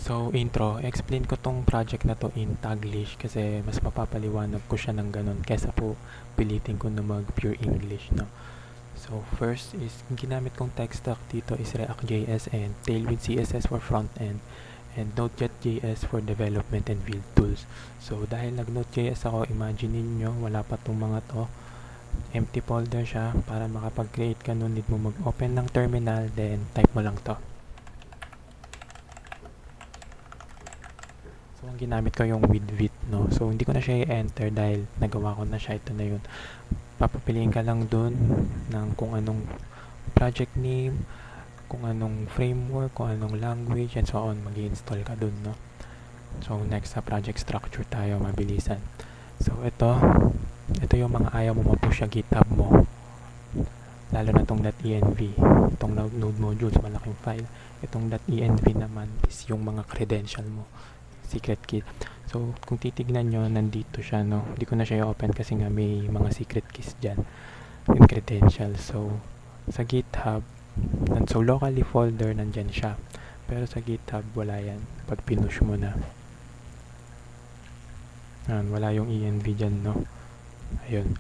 So, intro, explain ko tong project na to in Taglish kasi mas mapapaliwanag ko siya ng ganun kesa po pilitin ko na mag pure English, no? So, first is, yung ginamit kong tech stack dito is React.js and Tailwind CSS for front-end and Node.js for development and build tools. So, dahil nag-Node.js ako, imagine ninyo, wala pa tong mga to. Empty folder siya. Para makapag-create ka nun, need mo mag-open ng terminal, then type mo lang to. So, ang ginamit ko yung with, no? So, hindi ko na siya i-enter dahil nagawa ko na siya. Ito na yun. Papapiliin ka lang dun ng kung anong project name, kung anong framework, kung anong language, and so on. Mag-i-install ka dun, no? So, next sa project structure tayo, mabilisan. So, ito yung mga ayaw mo mapush sa GitHub mo. Lalo na itong .env, itong node modules, malaking file. Itong .env naman is yung mga credential mo, secret key. So, kung titignan nyo, nandito siya, no? Hindi ko na siya i-open kasi nga may mga secret keys dyan. Yung credential. So, sa GitHub, so locally folder, nandyan siya. Pero sa GitHub, wala yan. Pag pinush mo na. Ayan, wala yung env dyan, no? Ayun.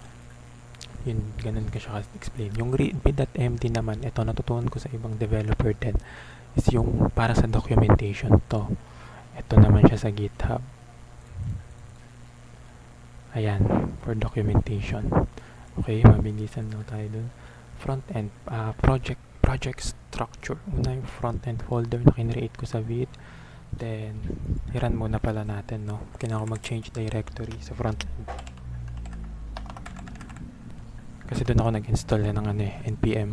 Yun, ganun ka siya explain. Yung readme.md naman, ito natutunan ko sa ibang developer din, is yung para sa documentation to. Ito naman siya sa GitHub. Ayan, for documentation. Okay, mabilisan lang tayo dun. Front-end, project structure. Una yung front-end folder na kinreate ko sa Vite. Then, i-run muna pala natin, no? Kailangan ko mag-change directory sa front-end. Kasi doon ako nag-install ng npm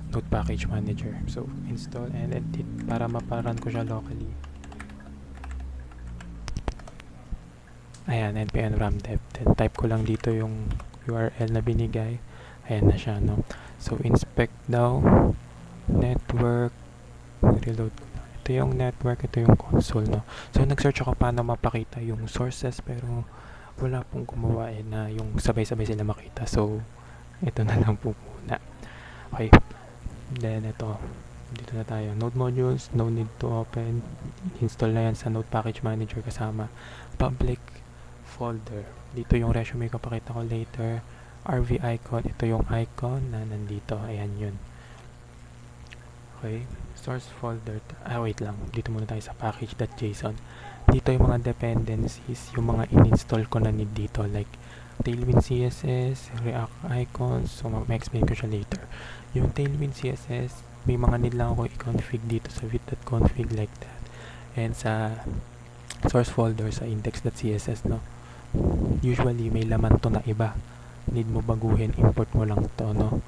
node package manager. So, install and edit para maparun ko siya locally. Ayan, npm ramdev. Then, type ko lang dito yung URL na binigay. Ayan na siya, no? So, inspect daw. Network. Reload ko na. Ito yung network, ito yung console, no? So, nag-search ako paano mapakita yung sources, pero wala pong gumawa na yung sabay-sabay sila makita. So, ito na lang po muna. Okay. Then, ito. Dito na tayo. Node modules, no need to open. Install na yan sa Node Package Manager kasama. Public folder. Dito yung resume ko, pakita ko later. RV icon. Ito yung icon na nandito. Ayan yun. Okay. Source folder. Wait lang. Dito muna tayo sa package.json. Dito yung mga dependencies, yung mga in-install ko na need dito. Like, Tailwind CSS, React icons. So, ma-explain ko siya later. Yung Tailwind CSS, may mga need lang ako i-config dito sa vite.config like that. And sa source folder sa index.css, no? Usually, may laman to na iba. Need mo baguhin, import mo lang to, no?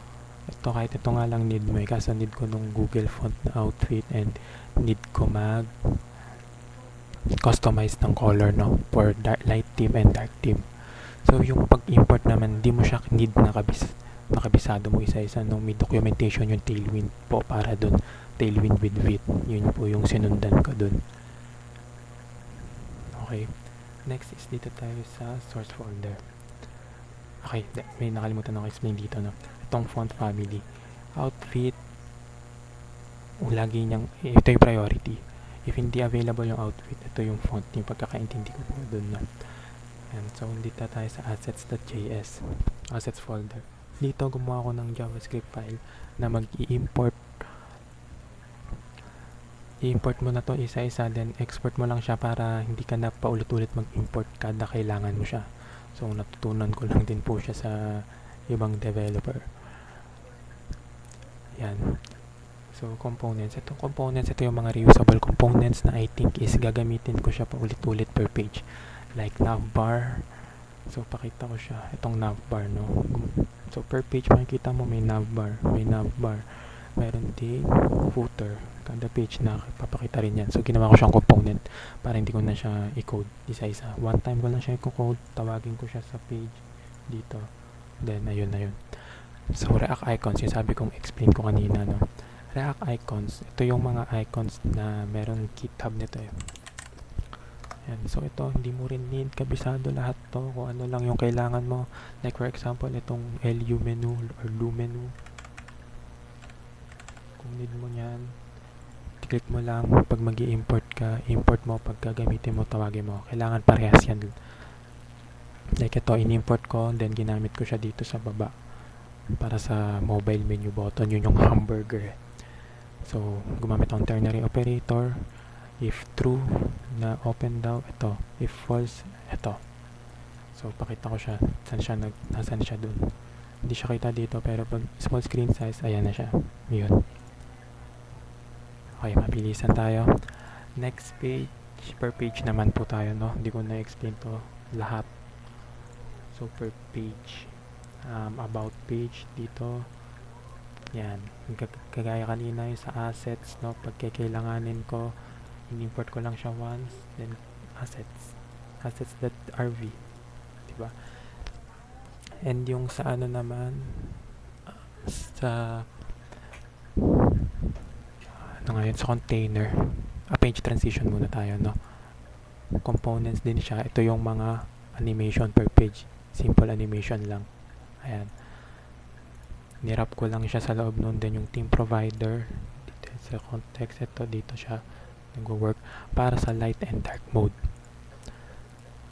Ito, kahit ito nga lang need mo kasi need ko nung Google font na outfit and need ko customize ng color, no? For light theme and dark theme. So, yung pag-import naman, di mo siya need nakabisado mo isa-isa, no? May documentation yung Tailwind po para dun. Tailwind with Vite. Yun po yung sinundan ko dun. Okay. Next is dito tayo sa source folder. Okay, may nakalimutan ako explain dito, no? Itong font family. Outfit, lagi niyang, ito yung priority. If hindi available yung outfit, ito yung font, yung pagkakaintindi ko po dun, no? And so, dito tayo sa assets.js, assets folder. Dito, gumawa ko ng JavaScript file na mag-i-import. I-import mo na to isa-isa, then export mo lang siya para hindi ka na paulit-ulit mag-import kada kailangan mo siya. So, natutunan ko lang din po siya sa ibang developer. Yan. So, components. Itong components, ito yung mga reusable components na I think is gagamitin ko siya paulit-ulit per page. Like navbar. So, pakita ko siya. Itong navbar, no? So, per page makikita mo may navbar. May navbar. Meron din footer. Kada page na papakita rin yan. So, ginawa ko siyang component para hindi ko na siya i-code isa-isa. One time ko lang siya i-code. Tawagin ko siya sa page dito. Then, ayun na yun. So, React icons. Yung sabi kong explain ko kanina, no? React icons. Ito yung mga icons na meron GitHub nito eh. Yan. So, ito, hindi mo rin need kabisado lahat to. Kung ano lang yung kailangan mo. Like, for example, itong LU menu or LU menu. Kung need mo yan, click mo lang pag mag-i-import ka, import mo, pag gagamitin mo, tawagin mo. Kailangan parehas yan. Like ito, in-import ko, then ginamit ko siya dito sa baba para sa mobile menu button, yun yung hamburger. So, gumamit akong ternary operator. If true, na open daw, ito. If false, ito. So, pakita ko siya. Nasaan siya dun. Hindi siya kita dito, pero pag small screen size, ayan na siya. Yun. Okay, mabilisan tayo. Next page, per page naman po tayo, no? Hindi ko na-explain to lahat. So, per page. About page dito. Yan. Kagaya kanina yung sa assets, no? Pag kailanganin ko, in-import ko lang siya once, then assets. Assets.rv. Diba? And yung sa ano naman, sa ngayon sa container, page transition muna tayo, no? Components din siya. Ito yung mga animation per page. Simple animation lang. Ayan. Nirap ko lang siya sa loob nun. Then yung team provider, dito sa context, ito dito siya nag-work para sa light and dark mode.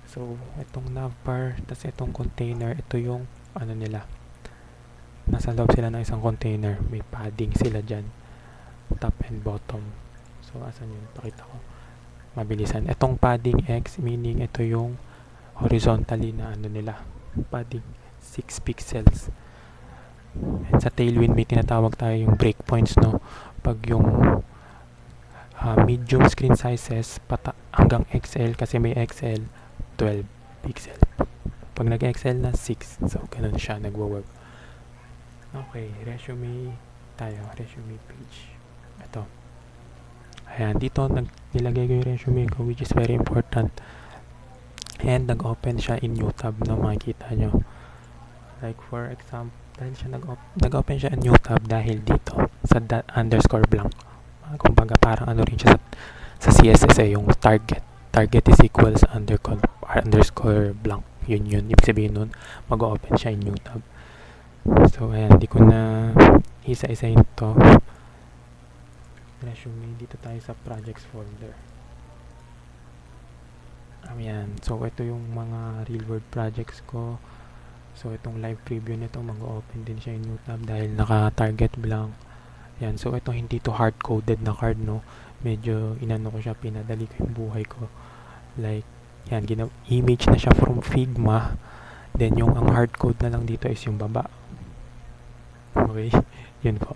So, itong navbar, tas itong container, ito yung ano nila. Nasa loob sila ng isang container. May padding sila dyan. Top and bottom. So, asan yun? Pakita ko. Mabilisan. Itong padding X, meaning ito yung horizontally na ano nila. Padding 6 pixels. And sa Tailwind, may tinatawag tayo yung breakpoints, no? Pag yung medium screen sizes hanggang XL, kasi may XL 12 pixel. Pag nag-XL na 6, so ganun siya nagwo-work. Okay, resume tayo, resume page. Ito. Ayan, dito nilagay ko yung resume ko, which is very important. And nag-open siya in new tab, no? Makikita nyo. Like for example, dahil siya nag-open siya in new tab dahil dito sa underscore blank. Kumbaga parang ano rin siya sa CSS yung target is equals underscore blank. Yun ibig sabihin nun mag-open siya in new tab. So ayan, hindi ko na isa-isahin to. Resume, dito tayo sa projects folder. Ayan, so ito yung mga real world projects ko. So itong live preview nito mag-open din siya in new tab dahil naka-target blank. Yan, so ito hindi to hard-coded na card, no? Medyo inano ko siya, pinadali ko yung buhay ko. Like, yan, image na siya from Figma. Then yung ang hard-code na lang dito is yung baba. Okay, yun po.